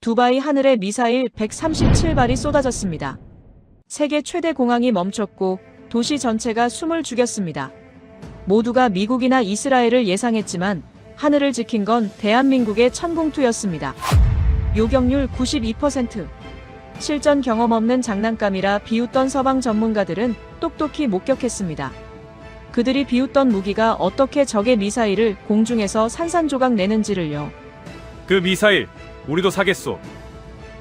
두바이 하늘에 미사일 137발이 쏟아졌습니다. 세계 최대 공항이 멈췄고 도시 전체가 숨을 죽였습니다. 모두가 미국이나 이스라엘을 예상했지만 하늘을 지킨 건 대한민국의 천공투였습니다. 요격률 92%. 실전 경험 없는 장난감이라 비웃던 서방 전문가들은 똑똑히 목격했습니다. 그들이 비웃던 무기가 어떻게 적의 미사일을 공중에서 산산조각 내는지를요. 그 미사일 우리도 사겠소.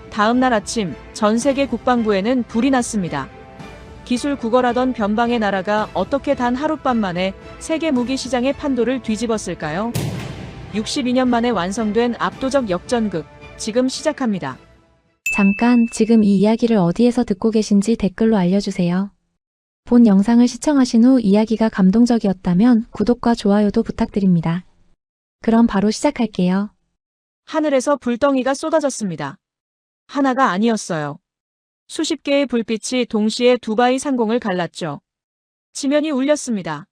다음 날 아침 전 세계 국방부에는 불이 났습니다. 기술 구걸하던 변방의 나라가 어떻게 단 하룻밤 만에 세계 무기 시장의 판도를 뒤집었을까요? 62년 만에 완성된 압도적 역전극, 지금 시작합니다. 잠깐 지금 이 이야기를 어디에서 듣고 계신지 댓글로 알려주세요. 본 영상을 시청하신 후 이야기가 감동적이었다면 구독과 좋아요도 부탁드립니다. 그럼 바로 시작할게요. 하늘에서 불덩이가 쏟아졌습니다. 하나가 아니었어요. 수십 개의 불빛이 동시에 두바이 상공을 갈랐죠. 지면이 울렸습니다.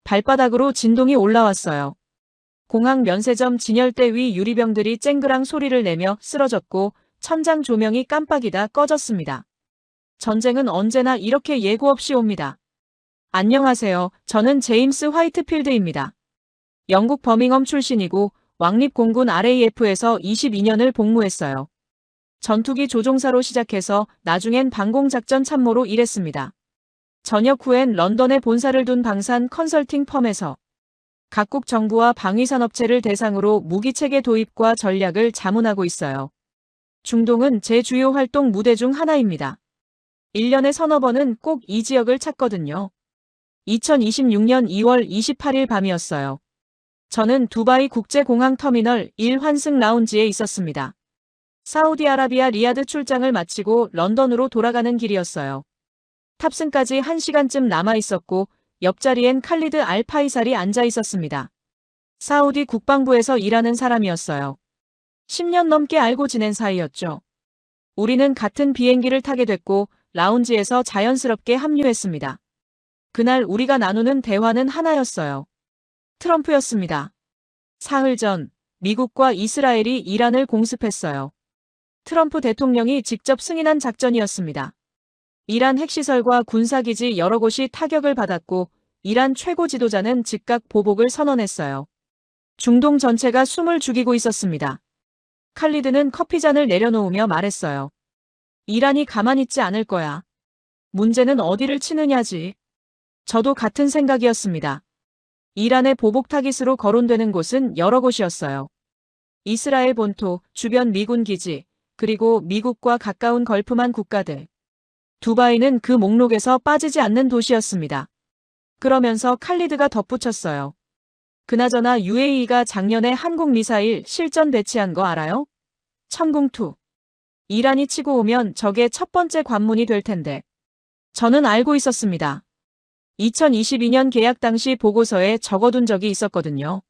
발바닥으로 진동이 올라왔어요. 공항 면세점 진열대 위 유리병들이 쨍그랑 소리를 내며 쓰러졌고 천장 조명이 깜빡이다 꺼졌습니다. 전쟁은 언제나 이렇게 예고 없이 옵니다. 안녕하세요. 저는 제임스 화이트필드입니다. 영국 버밍엄 출신이고 왕립공군 RAF에서 22년을 복무했어요. 전투기 조종사로 시작해서 나중엔 방공작전 참모로 일했습니다. 전역 후엔 런던에 본사를 둔 방산 컨설팅 펌에서 각국 정부와 방위산업체를 대상으로 무기체계 도입과 전략을 자문하고 있어요. 중동은 제 주요 활동 무대 중 하나입니다. 1년에 서너 번은 꼭 이 지역을 찾거든요. 2026년 2월 28일 밤이었어요. 저는 두바이 국제공항 터미널 1 환승 라운지에 있었습니다. 사우디아라비아 리야드 출장을 마치고 런던으로 돌아가는 길이었어요. 탑승까지 1시간쯤 남아 있었고 옆자리엔 칼리드 알 파이살이 앉아 있었습니다. 사우디 국방부에서 일하는 사람이었어요. 10년 넘게 알고 지낸 사이였죠. 우리는 같은 비행기를 타게 됐고 라운지에서 자연스럽게 합류했습니다. 그날 우리가 나누는 대화는 하나였어요. 트럼프였습니다. 사흘 전 미국과 이스라엘이 이란을 공습했어요. 트럼프 대통령이 직접 승인한 작전이었습니다. 이란 핵시설과 군사기지 여러 곳이 타격을 받았고 이란 최고 지도자는 즉각 보복을 선언했어요. 중동 전체가 숨을 죽이고 있었습니다. 칼리드는 커피잔을 내려놓으며 말했어요. 이란이 가만히 있지 않을 거야. 문제는 어디를 치느냐지. 저도 같은 생각이었습니다. 이란의 보복 타깃으로 거론되는 곳은 여러 곳이었어요. 이스라엘 본토, 주변 미군 기지, 그리고 미국과 가까운 걸프만 국가들. 두바이는 그 목록에서 빠지지 않는 도시였습니다. 그러면서 칼리드가 덧붙였어요. 그나저나 UAE가 작년에 한국 미사일 실전 배치한 거 알아요? 천궁2. 이란이 치고 오면 저게 첫 번째 관문이 될 텐데. 저는 알고 있었습니다. 2022년 계약 당시 보고서에 적어둔 적이 있었거든요.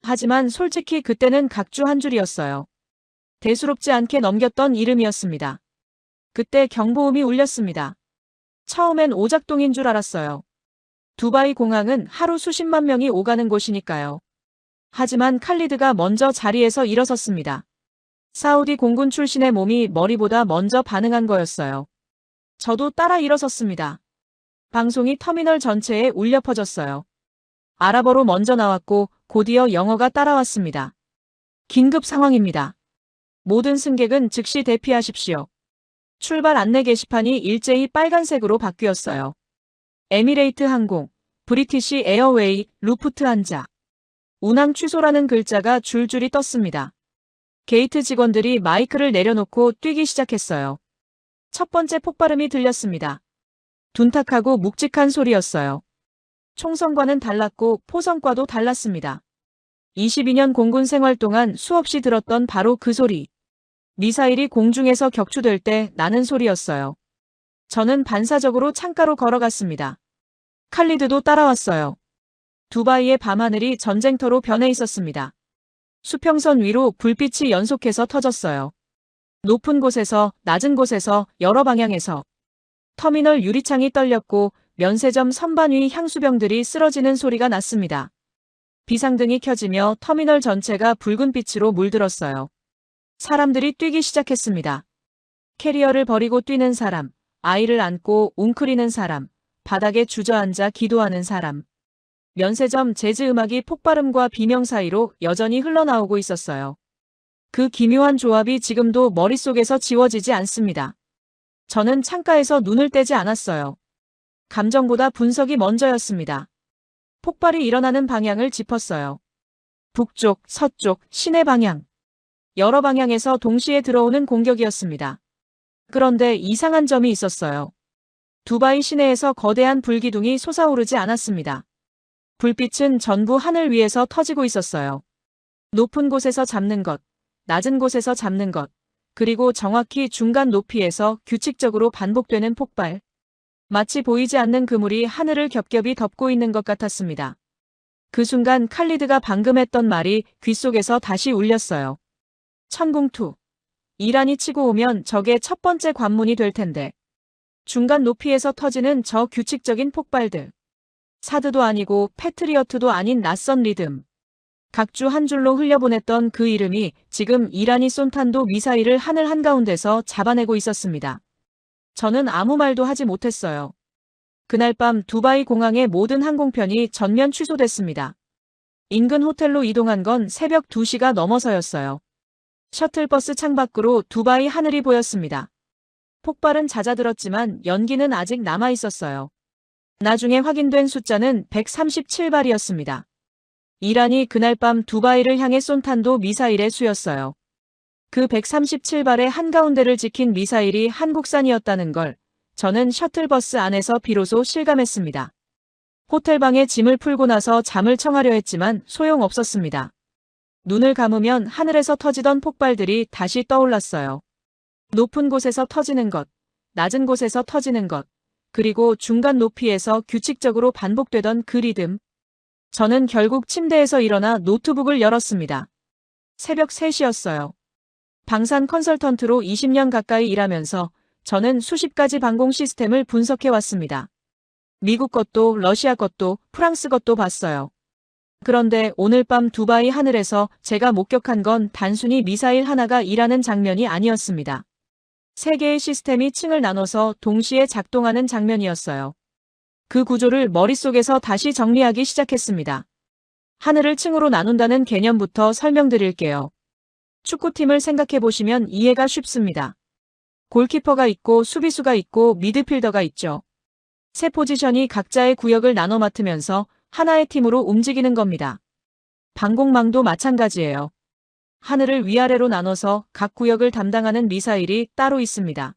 하지만 솔직히 그때는 각주 한 줄이었어요. 대수롭지 않게 넘겼던 이름이었습니다. 그때 경보음이 울렸습니다. 처음엔 오작동인 줄 알았어요. 두바이 공항은 하루 수십만 명이 오가는 곳이니까요. 하지만 칼리드가 먼저 자리에서 일어섰습니다. 사우디 공군 출신의 몸이 머리보다 먼저 반응한 거였어요. 저도 따라 일어섰습니다. 방송이 터미널 전체에 울려 퍼졌어요. 아랍어로 먼저 나왔고 곧이어 영어가 따라왔습니다. 긴급 상황입니다. 모든 승객은 즉시 대피하십시오. 출발 안내 게시판이 일제히 빨간색으로 바뀌었어요. 에미레이트 항공, 브리티시 에어웨이, 루프트한자. 운항 취소라는 글자가 줄줄이 떴습니다. 게이트 직원들이 마이크를 내려놓고 뛰기 시작했어요. 첫 번째 폭발음이 들렸습니다. 둔탁하고 묵직한 소리였어요. 총성과는 달랐고 포성과도 달랐습니다. 22년 공군 생활 동안 수없이 들었던 바로 그 소리. 미사일이 공중에서 격추될 때 나는 소리였어요. 저는 반사적으로 창가로 걸어갔습니다. 칼리드도 따라왔어요. 두바이의 밤하늘이 전쟁터로 변해 있었습니다. 수평선 위로 불빛이 연속해서 터졌어요. 높은 곳에서, 낮은 곳에서, 여러 방향에서. 터미널 유리창이 떨렸고 면세점 선반 위 향수병들이 쓰러지는 소리가 났습니다. 비상등이 켜지며 터미널 전체가 붉은 빛으로 물들었어요. 사람들이 뛰기 시작했습니다. 캐리어를 버리고 뛰는 사람, 아이를 안고 웅크리는 사람, 바닥에 주저앉아 기도하는 사람. 면세점 재즈 음악이 폭발음과 비명 사이로 여전히 흘러나오고 있었어요. 그 기묘한 조합이 지금도 머릿속에서 지워지지 않습니다. 저는 창가에서 눈을 떼지 않았어요. 감정보다 분석이 먼저였습니다. 폭발이 일어나는 방향을 짚었어요. 북쪽, 서쪽, 시내 방향. 여러 방향에서 동시에 들어오는 공격이었습니다. 그런데 이상한 점이 있었어요. 두바이 시내에서 거대한 불기둥이 솟아오르지 않았습니다. 불빛은 전부 하늘 위에서 터지고 있었어요. 높은 곳에서 잡는 것, 낮은 곳에서 잡는 것, 그리고 정확히 중간 높이에서 규칙적으로 반복되는 폭발. 마치 보이지 않는 그물이 하늘을 겹겹이 덮고 있는 것 같았습니다. 그 순간 칼리드가 방금 했던 말이 귓속에서 다시 울렸어요. 천궁투. 이란이 치고 오면 저게 첫 번째 관문이 될 텐데. 중간 높이에서 터지는 저 규칙적인 폭발들. 사드도 아니고 패트리어트도 아닌 낯선 리듬. 각주 한 줄로 흘려보냈던 그 이름이 지금 이란이 쏜 탄도 미사일을 하늘 한가운데서 잡아내고 있었습니다. 저는 아무 말도 하지 못했어요. 그날 밤 두바이 공항의 모든 항공편이 전면 취소됐습니다. 인근 호텔로 이동한 건 새벽 2시가 넘어서였어요. 셔틀버스 창밖으로 두바이 하늘이 보였습니다. 폭발은 잦아들었지만 연기는 아직 남아 있었어요. 나중에 확인된 숫자는 137발이었습니다. 이란이 그날 밤 두바이를 향해 쏜 탄도 미사일의 수였어요. 그 137발의 한가운데를 지킨 미사일이 한국산이었다는 걸 저는 셔틀버스 안에서 비로소 실감했습니다. 호텔방에 짐을 풀고 나서 잠을 청하려 했지만 소용없었습니다. 눈을 감으면 하늘에서 터지던 폭발들이 다시 떠올랐어요. 높은 곳에서 터지는 것, 낮은 곳에서 터지는 것, 그리고 중간 높이에서 규칙적으로 반복되던 그 리듬. 저는 결국 침대에서 일어나 노트북을 열었습니다. 새벽 3시였어요. 방산 컨설턴트로 20년 가까이 일하면서 저는 수십 가지 방공 시스템을 분석해왔습니다. 미국 것도 러시아 것도 프랑스 것도 봤어요. 그런데 오늘 밤 두바이 하늘에서 제가 목격한 건 단순히 미사일 하나가 일하는 장면이 아니었습니다. 세 개의 시스템이 층을 나눠서 동시에 작동하는 장면이었어요. 그 구조를 머릿속에서 다시 정리하기 시작했습니다. 하늘을 층으로 나눈다는 개념부터 설명드릴게요. 축구팀을 생각해보시면 이해가 쉽습니다. 골키퍼가 있고 수비수가 있고 미드필더가 있죠. 세 포지션이 각자의 구역을 나눠 맡으면서 하나의 팀으로 움직이는 겁니다. 방공망도 마찬가지예요. 하늘을 위아래로 나눠서 각 구역을 담당하는 미사일이 따로 있습니다.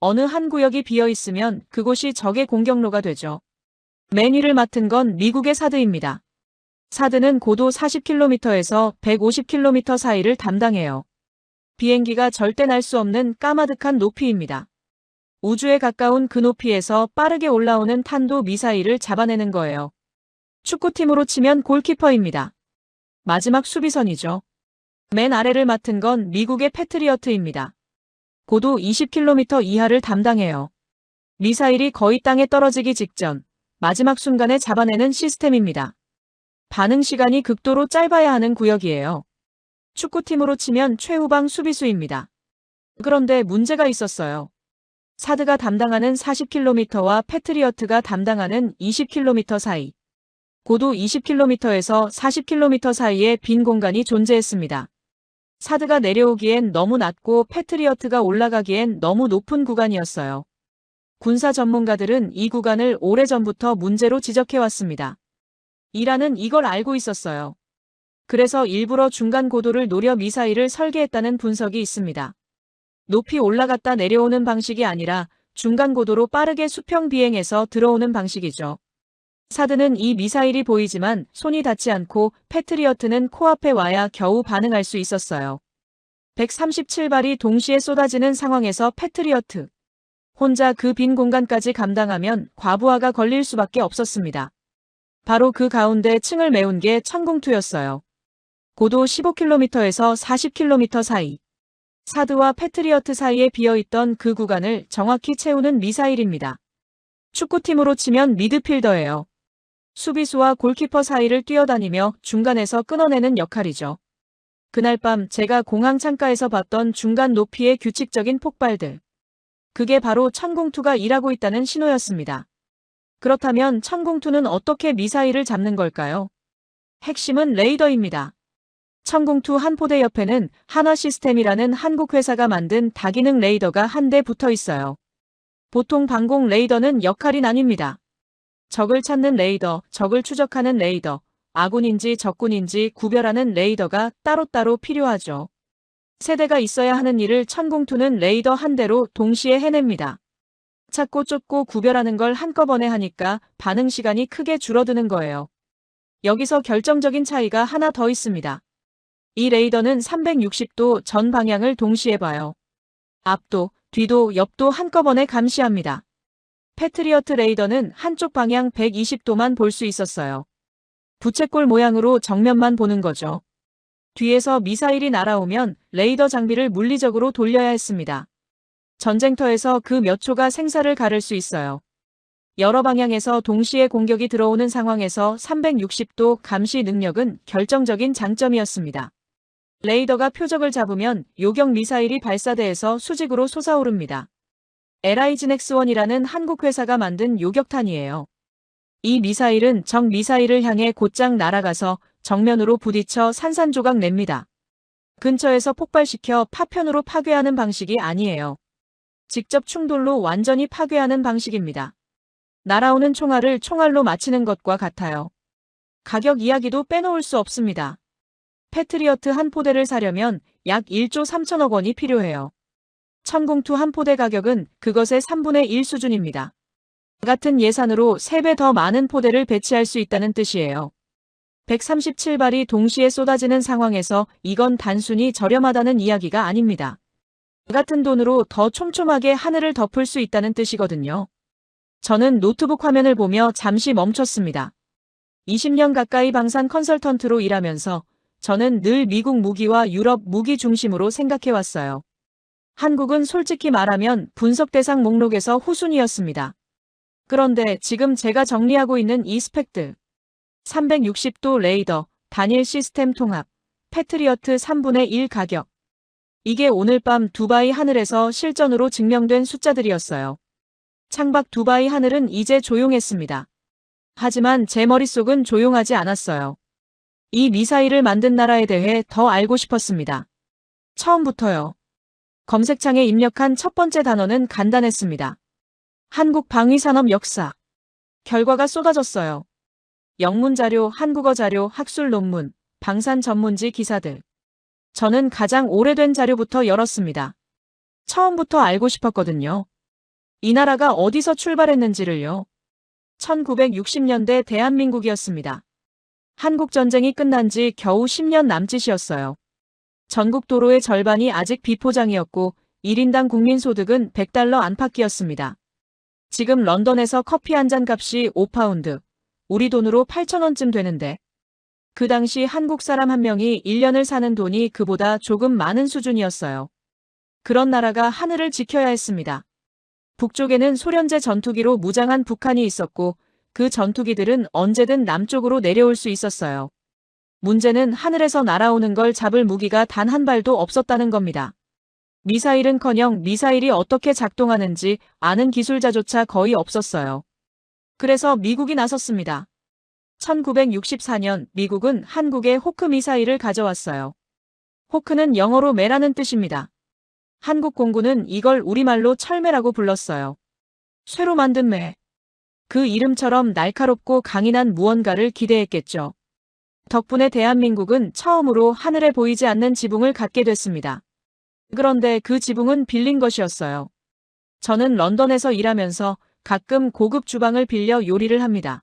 어느 한 구역이 비어 있으면 그곳이 적의 공격로가 되죠. 맨 위를 맡은 건 미국의 사드입니다. 사드는 고도 40km에서 150km 사이를 담당해요. 비행기가 절대 날 수 없는 까마득한 높이입니다. 우주에 가까운 그 높이에서 빠르게 올라오는 탄도 미사일을 잡아내는 거예요. 축구팀으로 치면 골키퍼입니다. 마지막 수비선이죠. 맨 아래를 맡은 건 미국의 패트리어트입니다. 고도 20km 이하를 담당해요. 미사일이 거의 땅에 떨어지기 직전, 마지막 순간에 잡아내는 시스템입니다. 반응 시간이 극도로 짧아야 하는 구역이에요. 축구팀으로 치면 최후방 수비수입니다. 그런데 문제가 있었어요. 사드가 담당하는 40km와 패트리어트가 담당하는 20km 사이. 고도 20km에서 40km 사이에 빈 공간이 존재했습니다. 사드가 내려오기엔 너무 낮고 패트리어트가 올라가기엔 너무 높은 구간이었어요. 군사 전문가들은 이 구간을 오래전부터 문제로 지적해왔습니다. 이란은 이걸 알고 있었어요. 그래서 일부러 중간 고도를 노려 미사일을 설계했다는 분석이 있습니다. 높이 올라갔다 내려오는 방식이 아니라 중간 고도로 빠르게 수평 비행해서 들어오는 방식이죠. 사드는 이 미사일이 보이지만 손이 닿지 않고 패트리어트는 코앞에 와야 겨우 반응할 수 있었어요. 137발이 동시에 쏟아지는 상황에서 패트리어트. 혼자 그 빈 공간까지 감당하면 과부하가 걸릴 수밖에 없었습니다. 바로 그 가운데 층을 메운 게 천궁투였어요. 고도 15km에서 40km 사이. 사드와 패트리어트 사이에 비어있던 그 구간을 정확히 채우는 미사일입니다. 축구팀으로 치면 미드필더예요. 수비수와 골키퍼 사이를 뛰어다니며 중간에서 끊어내는 역할이죠. 그날 밤 제가 공항 창가에서 봤던 중간 높이의 규칙적인 폭발들. 그게 바로 천공투가 일하고 있다는 신호였습니다. 그렇다면 천공투는 어떻게 미사일을 잡는 걸까요? 핵심은 레이더입니다. 천공투 한 포대 옆에는 한화시스템이라는 한국 회사가 만든 다기능 레이더가 한 대 붙어 있어요. 보통 방공 레이더는 역할이 나뉩니다. 적을 찾는 레이더, 적을 추적하는 레이더, 아군인지 적군인지 구별하는 레이더가 따로따로 필요하죠. 세대가 있어야 하는 일을 천공투는 레이더 한 대로 동시에 해냅니다. 찾고 쫓고 구별하는 걸 한꺼번에 하니까 반응 시간이 크게 줄어드는 거예요. 여기서 결정적인 차이가 하나 더 있습니다. 이 레이더는 360도 전 방향을 동시에 봐요. 앞도, 뒤도, 옆도 한꺼번에 감시합니다. 패트리어트 레이더는 한쪽 방향 120도만 볼 수 있었어요. 부채꼴 모양으로 정면만 보는 거죠. 뒤에서 미사일이 날아오면 레이더 장비를 물리적으로 돌려야 했습니다. 전쟁터에서 그 몇 초가 생사를 가를 수 있어요. 여러 방향에서 동시에 공격이 들어오는 상황에서 360도 감시 능력은 결정적인 장점이었습니다. 레이더가 표적을 잡으면 요격 미사일이 발사대에서 수직으로 솟아오릅니다. LIGNX1이라는 한국 회사가 만든 요격탄이에요. 이 미사일은 적 미사일을 향해 곧장 날아가서 정면으로 부딪혀 산산조각 냅니다. 근처에서 폭발시켜 파편으로 파괴하는 방식이 아니에요. 직접 충돌로 완전히 파괴하는 방식입니다. 날아오는 총알을 총알로 맞히는 것과 같아요. 가격 이야기도 빼놓을 수 없습니다. 패트리어트 한 포대를 사려면 약 1조 3천억 원이 필요해요. 천공투 한 포대 가격은 그것의 3분의 1 수준입니다. 같은 예산으로 3배 더 많은 포대를 배치할 수 있다는 뜻이에요. 137발이 동시에 쏟아지는 상황에서 이건 단순히 저렴하다는 이야기가 아닙니다. 같은 돈으로 더 촘촘하게 하늘을 덮을 수 있다는 뜻이거든요. 저는 노트북 화면을 보며 잠시 멈췄습니다. 20년 가까이 방산 컨설턴트로 일하면서 저는 늘 미국 무기와 유럽 무기 중심으로 생각해왔어요. 한국은 솔직히 말하면 분석 대상 목록에서 후순위였습니다. 그런데 지금 제가 정리하고 있는 이 스펙들, 360도 레이더, 단일 시스템 통합, 패트리어트 3분의 1 가격. 이게 오늘 밤 두바이 하늘에서 실전으로 증명된 숫자들이었어요. 창밖 두바이 하늘은 이제 조용했습니다. 하지만 제 머릿속은 조용하지 않았어요. 이 미사일을 만든 나라에 대해 더 알고 싶었습니다. 처음부터요. 검색창에 입력한 첫 번째 단어는 간단했습니다. 한국 방위산업 역사. 결과가 쏟아졌어요. 영문 자료, 한국어 자료, 학술 논문, 방산 전문지 기사들. 저는 가장 오래된 자료부터 열었습니다. 처음부터 알고 싶었거든요. 이 나라가 어디서 출발했는지를요. 1960년대 대한민국이었습니다. 한국전쟁이 끝난 지 겨우 10년 남짓이었어요. 전국 도로의 절반이 아직 비포장이었고 1인당 국민소득은 100달러 안팎이었습니다. 지금 런던에서 커피 한 잔 값이 5파운드, 우리 돈으로 8,000원쯤 되는데 그 당시 한국 사람 한 명이 1년을 사는 돈이 그보다 조금 많은 수준이었어요. 그런 나라가 하늘을 지켜야 했습니다. 북쪽에는 소련제 전투기로 무장한 북한이 있었고 그 전투기들은 언제든 남쪽으로 내려올 수 있었어요. 문제는 하늘에서 날아오는 걸 잡을 무기가 단 한 발도 없었다는 겁니다. 미사일은커녕 미사일이 어떻게 작동하는지 아는 기술자조차 거의 없었어요. 그래서 미국이 나섰습니다. 1964년 미국은 한국에 호크 미사일을 가져왔어요. 호크는 영어로 매라는 뜻입니다. 한국 공군은 이걸 우리말로 철매라고 불렀어요. 쇠로 만든 매. 그 이름처럼 날카롭고 강인한 무언가를 기대했겠죠. 덕분에 대한민국은 처음으로 하늘에 보이지 않는 지붕을 갖게 됐습니다. 그런데 그 지붕은 빌린 것이었어요. 저는 런던에서 일하면서 가끔 고급 주방을 빌려 요리를 합니다.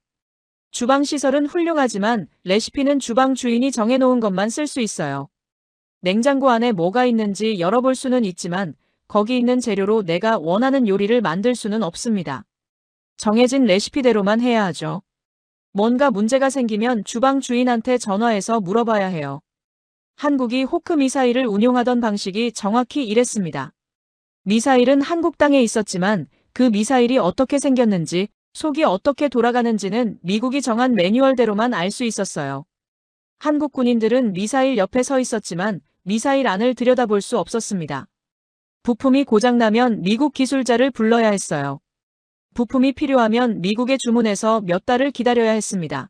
주방 시설은 훌륭하지만 레시피는 주방 주인이 정해놓은 것만 쓸 수 있어요. 냉장고 안에 뭐가 있는지 열어볼 수는 있지만 거기 있는 재료로 내가 원하는 요리를 만들 수는 없습니다. 정해진 레시피대로만 해야 하죠. 뭔가 문제가 생기면 주방 주인한테 전화해서 물어봐야 해요. 한국이 호크 미사일을 운용하던 방식이 정확히 이랬습니다. 미사일은 한국 땅에 있었지만 그 미사일이 어떻게 생겼는지, 속이 어떻게 돌아가는지는 미국이 정한 매뉴얼대로만 알 수 있었어요. 한국 군인들은 미사일 옆에 서 있었지만 미사일 안을 들여다볼 수 없었습니다. 부품이 고장나면 미국 기술자를 불러야 했어요. 부품이 필요하면 미국에 주문해서 몇 달을 기다려야 했습니다.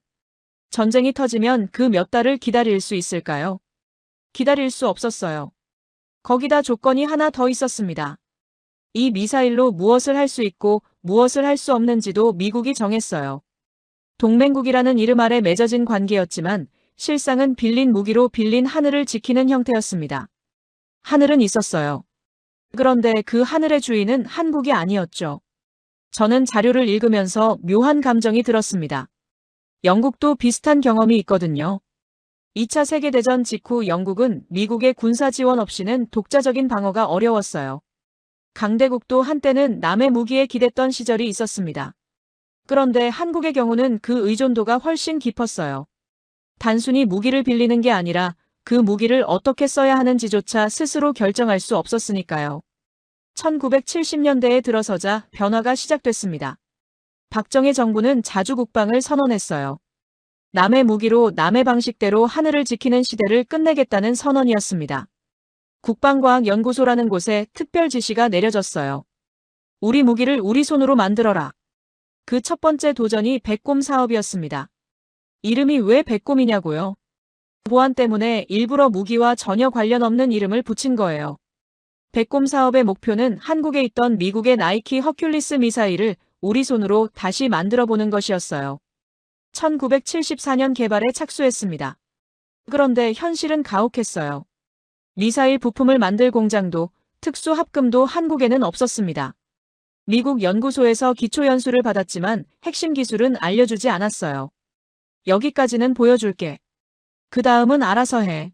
전쟁이 터지면 그 몇 달을 기다릴 수 있을까요? 기다릴 수 없었어요. 거기다 조건이 하나 더 있었습니다. 이 미사일로 무엇을 할 수 있고 무엇을 할 수 없는지도 미국이 정했어요. 동맹국이라는 이름 아래 맺어진 관계였지만 실상은 빌린 무기로 빌린 하늘을 지키는 형태였습니다. 하늘은 있었어요. 그런데 그 하늘의 주인은 한국이 아니었죠. 저는 자료를 읽으면서 묘한 감정이 들었습니다. 영국도 비슷한 경험이 있거든요. 2차 세계대전 직후 영국은 미국의 군사 지원 없이는 독자적인 방어가 어려웠어요. 강대국도 한때는 남의 무기에 기댔던 시절이 있었습니다. 그런데 한국의 경우는 그 의존도가 훨씬 깊었어요. 단순히 무기를 빌리는 게 아니라 그 무기를 어떻게 써야 하는지조차 스스로 결정할 수 없었으니까요. 1970년대에 들어서자 변화가 시작됐습니다. 박정희 정부는 자주국방을 선언했어요. 남의 무기로 남의 방식대로 하늘을 지키는 시대를 끝내겠다는 선언이었습니다. 국방과학연구소라는 곳에 특별 지시가 내려졌어요. 우리 무기를 우리 손으로 만들어라. 그 첫 번째 도전이 백곰 사업이었습니다. 이름이 왜 백곰이냐고요? 보안 때문에 일부러 무기와 전혀 관련 없는 이름을 붙인 거예요. 백곰 사업의 목표는 한국에 있던 미국의 나이키 허큘리스 미사일을 우리 손으로 다시 만들어보는 것이었어요. 1974년 개발에 착수했습니다. 그런데 현실은 가혹했어요. 미사일 부품을 만들 공장도 특수 합금도 한국에는 없었습니다. 미국 연구소에서 기초 연수를 받았지만 핵심 기술은 알려주지 않았어요. 여기까지는 보여줄게. 그 다음은 알아서 해.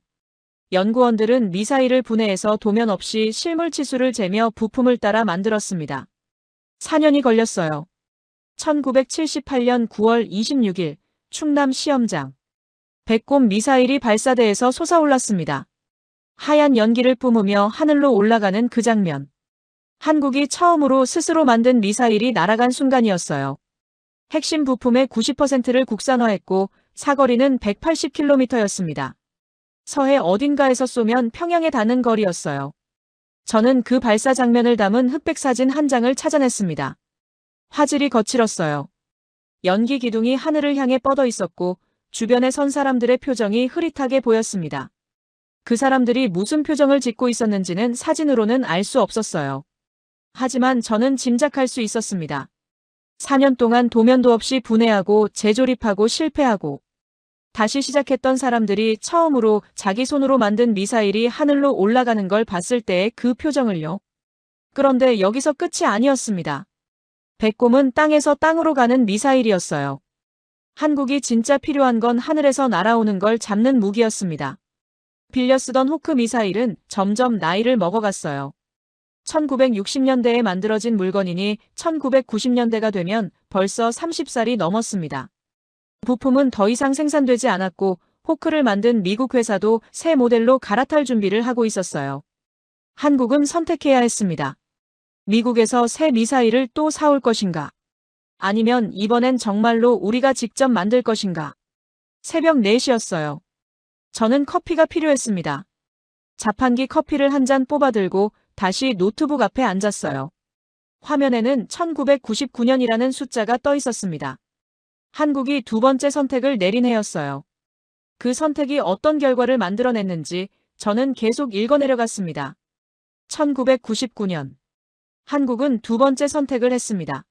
연구원들은 미사일을 분해해서 도면 없이 실물 치수를 재며 부품을 따라 만들었습니다. 4년이 걸렸어요. 1978년 9월 26일 충남 시험장. 백곰 미사일이 발사대에서 솟아올랐습니다. 하얀 연기를 뿜으며 하늘로 올라가는 그 장면. 한국이 처음으로 스스로 만든 미사일이 날아간 순간이었어요. 핵심 부품의 90%를 국산화했고 사거리는 180km였습니다. 서해 어딘가에서 쏘면 평양에 닿는 거리였어요. 저는 그 발사 장면을 담은 흑백 사진 한 장을 찾아냈습니다. 화질이 거칠었어요. 연기 기둥이 하늘을 향해 뻗어 있었고 주변에 선 사람들의 표정이 흐릿하게 보였습니다. 그 사람들이 무슨 표정을 짓고 있었는지는 사진으로는 알 수 없었어요. 하지만 저는 짐작할 수 있었습니다. 4년 동안 도면도 없이 분해하고 재조립하고 실패하고 다시 시작했던 사람들이 처음으로 자기 손으로 만든 미사일이 하늘로 올라가는 걸 봤을 때의 그 표정을요. 그런데 여기서 끝이 아니었습니다. 백곰은 땅에서 땅으로 가는 미사일이었어요. 한국이 진짜 필요한 건 하늘에서 날아오는 걸 잡는 무기였습니다. 빌려 쓰던 호크 미사일은 점점 나이를 먹어갔어요. 1960년대에 만들어진 물건이니 1990년대가 되면 벌써 30살이 넘었습니다. 부품은 더 이상 생산되지 않았고 호크를 만든 미국 회사도 새 모델로 갈아탈 준비를 하고 있었어요. 한국은 선택해야 했습니다. 미국에서 새 미사일을 또 사올 것인가? 아니면 이번엔 정말로 우리가 직접 만들 것인가? 새벽 4시였어요. 저는 커피가 필요했습니다. 자판기 커피를 한 잔 뽑아들고 다시 노트북 앞에 앉았어요. 화면에는 1999년이라는 숫자가 떠 있었습니다. 한국이 두 번째 선택을 내린 해였어요. 그 선택이 어떤 결과를 만들어냈는지 저는 계속 읽어내려갔습니다. 1999년. 한국은 두 번째 선택을 했습니다.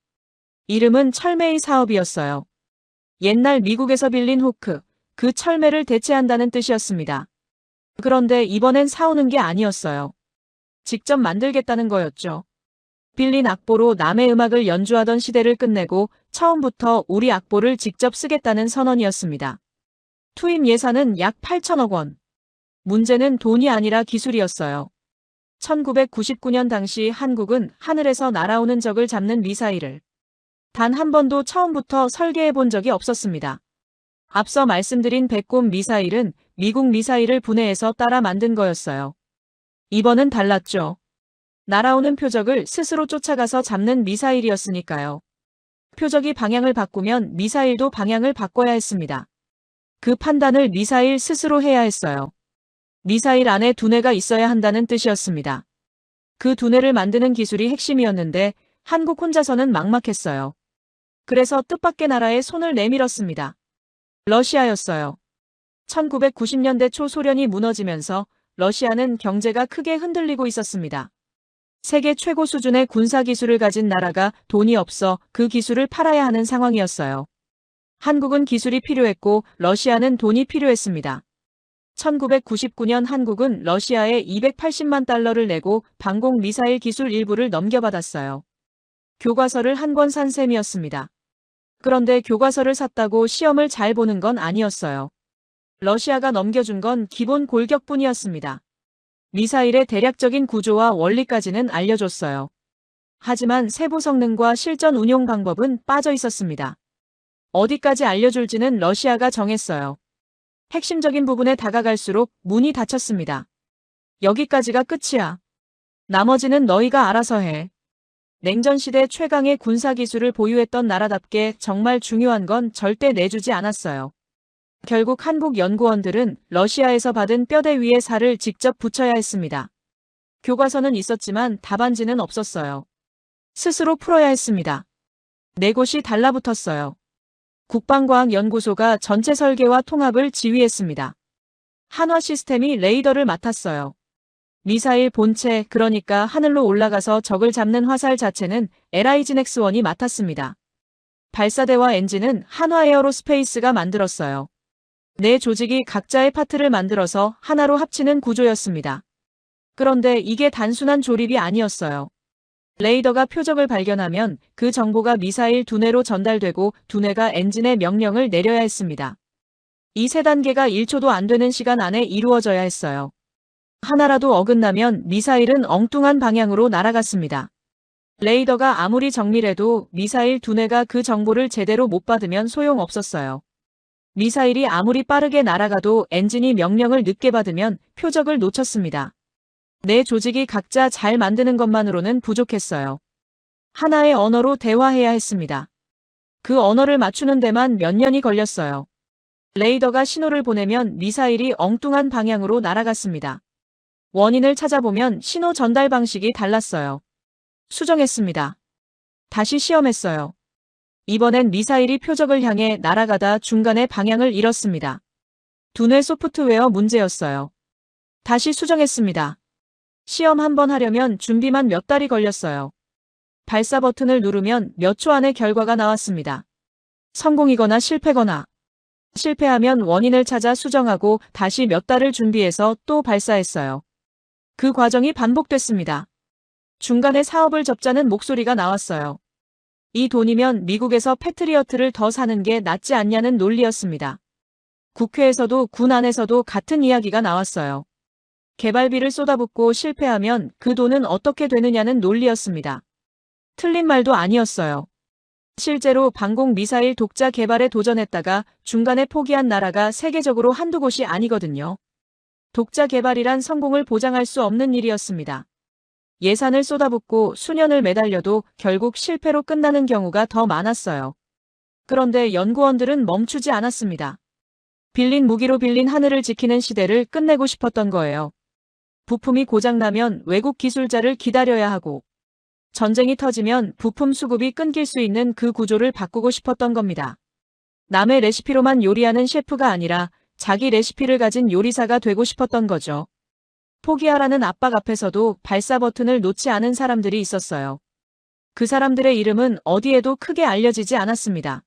이름은 철매의 사업이었어요. 옛날 미국에서 빌린 호크, 그 철매를 대체한다는 뜻이었습니다. 그런데 이번엔 사오는 게 아니었어요. 직접 만들겠다는 거였죠. 빌린 악보로 남의 음악을 연주하던 시대를 끝내고 처음부터 우리 악보를 직접 쓰겠다는 선언이었습니다. 투입 예산은 약 8천억 원. 문제는 돈이 아니라 기술이었어요. 1999년 당시 한국은 하늘에서 날아오는 적을 잡는 미사일을 단 한 번도 처음부터 설계해 본 적이 없었습니다. 앞서 말씀드린 백곰 미사일은 미국 미사일을 분해해서 따라 만든 거였어요. 이번은 달랐죠. 날아오는 표적을 스스로 쫓아가서 잡는 미사일이었으니까요. 표적이 방향을 바꾸면 미사일도 방향을 바꿔야 했습니다. 그 판단을 미사일 스스로 해야 했어요. 미사일 안에 두뇌가 있어야 한다는 뜻이었습니다. 그 두뇌를 만드는 기술이 핵심이었는데 한국 혼자서는 막막했어요. 그래서 뜻밖의 나라에 손을 내밀었습니다. 러시아였어요. 1990년대 초 소련이 무너지면서 러시아는 경제가 크게 흔들리고 있었습니다. 세계 최고 수준의 군사 기술을 가진 나라가 돈이 없어 그 기술을 팔아야 하는 상황이었어요. 한국은 기술이 필요했고 러시아는 돈이 필요했습니다. 1999년 한국은 러시아에 280만 달러를 내고 방공 미사일 기술 일부를 넘겨받았어요. 교과서를 한 권 산 셈이었습니다. 그런데 교과서를 샀다고 시험을 잘 보는 건 아니었어요. 러시아가 넘겨준 건 기본 골격뿐이었습니다. 미사일의 대략적인 구조와 원리까지는 알려줬어요. 하지만 세부 성능과 실전 운용 방법은 빠져 있었습니다. 어디까지 알려줄지는 러시아가 정했어요. 핵심적인 부분에 다가갈수록 문이 닫혔습니다. 여기까지가 끝이야. 나머지는 너희가 알아서 해. 냉전시대 최강의 군사기술을 보유했던 나라답게 정말 중요한 건 절대 내주지 않았어요. 결국 한국 연구원들은 러시아에서 받은 뼈대 위에 살을 직접 붙여야 했습니다. 교과서는 있었지만 답안지는 없었어요. 스스로 풀어야 했습니다. 네 곳이 달라붙었어요. 국방과학연구소가 전체 설계와 통합을 지휘했습니다. 한화 시스템이 레이더를 맡았어요. 미사일 본체, 그러니까 하늘로 올라가서 적을 잡는 화살 자체는 LIG넥스1이 맡았습니다. 발사대와 엔진은 한화 에어로스페이스가 만들었어요. 네 조직이 각자의 파트를 만들어서 하나로 합치는 구조였습니다. 그런데 이게 단순한 조립이 아니었어요. 레이더가 표적을 발견하면 그 정보가 미사일 두뇌로 전달되고 두뇌가 엔진에 명령을 내려야 했습니다. 이 세 단계가 1초도 안 되는 시간 안에 이루어져야 했어요. 하나라도 어긋나면 미사일은 엉뚱한 방향으로 날아갔습니다. 레이더가 아무리 정밀해도 미사일 두뇌가 그 정보를 제대로 못 받으면 소용없었어요. 미사일이 아무리 빠르게 날아가도 엔진이 명령을 늦게 받으면 표적을 놓쳤습니다. 네 조직이 각자 잘 만드는 것만으로는 부족했어요. 하나의 언어로 대화해야 했습니다. 그 언어를 맞추는 데만 몇 년이 걸렸어요. 레이더가 신호를 보내면 미사일이 엉뚱한 방향으로 날아갔습니다. 원인을 찾아보면 신호 전달 방식이 달랐어요. 수정했습니다. 다시 시험했어요. 이번엔 미사일이 표적을 향해 날아가다 중간에 방향을 잃었습니다. 두뇌 소프트웨어 문제였어요. 다시 수정했습니다. 시험 한 번 하려면 준비만 몇 달이 걸렸어요. 발사 버튼을 누르면 몇 초 안에 결과가 나왔습니다. 성공이거나 실패거나. 실패하면 원인을 찾아 수정하고 다시 몇 달을 준비해서 또 발사했어요. 그 과정이 반복됐습니다. 중간에 사업을 접자는 목소리가 나왔어요. 이 돈이면 미국에서 패트리어트를 더 사는 게 낫지 않냐는 논리였습니다. 국회에서도 군 안에서도 같은 이야기가 나왔어요. 개발비를 쏟아붓고 실패하면 그 돈은 어떻게 되느냐는 논리였습니다. 틀린 말도 아니었어요. 실제로 방공 미사일 독자 개발에 도전했다가 중간에 포기한 나라가 세계적으로 한두 곳이 아니거든요. 독자 개발이란 성공을 보장할 수 없는 일이었습니다. 예산을 쏟아붓고 수년을 매달려도 결국 실패로 끝나는 경우가 더 많았어요. 그런데 연구원들은 멈추지 않았습니다. 빌린 무기로 빌린 하늘을 지키는 시대를 끝내고 싶었던 거예요. 부품이 고장나면 외국 기술자를 기다려야 하고 전쟁이 터지면 부품 수급이 끊길 수 있는 그 구조를 바꾸고 싶었던 겁니다. 남의 레시피로만 요리하는 셰프가 아니라 자기 레시피를 가진 요리사가 되고 싶었던 거죠. 포기하라는 압박 앞에서도 발사 버튼을 놓지 않은 사람들이 있었어요. 그 사람들의 이름은 어디에도 크게 알려지지 않았습니다.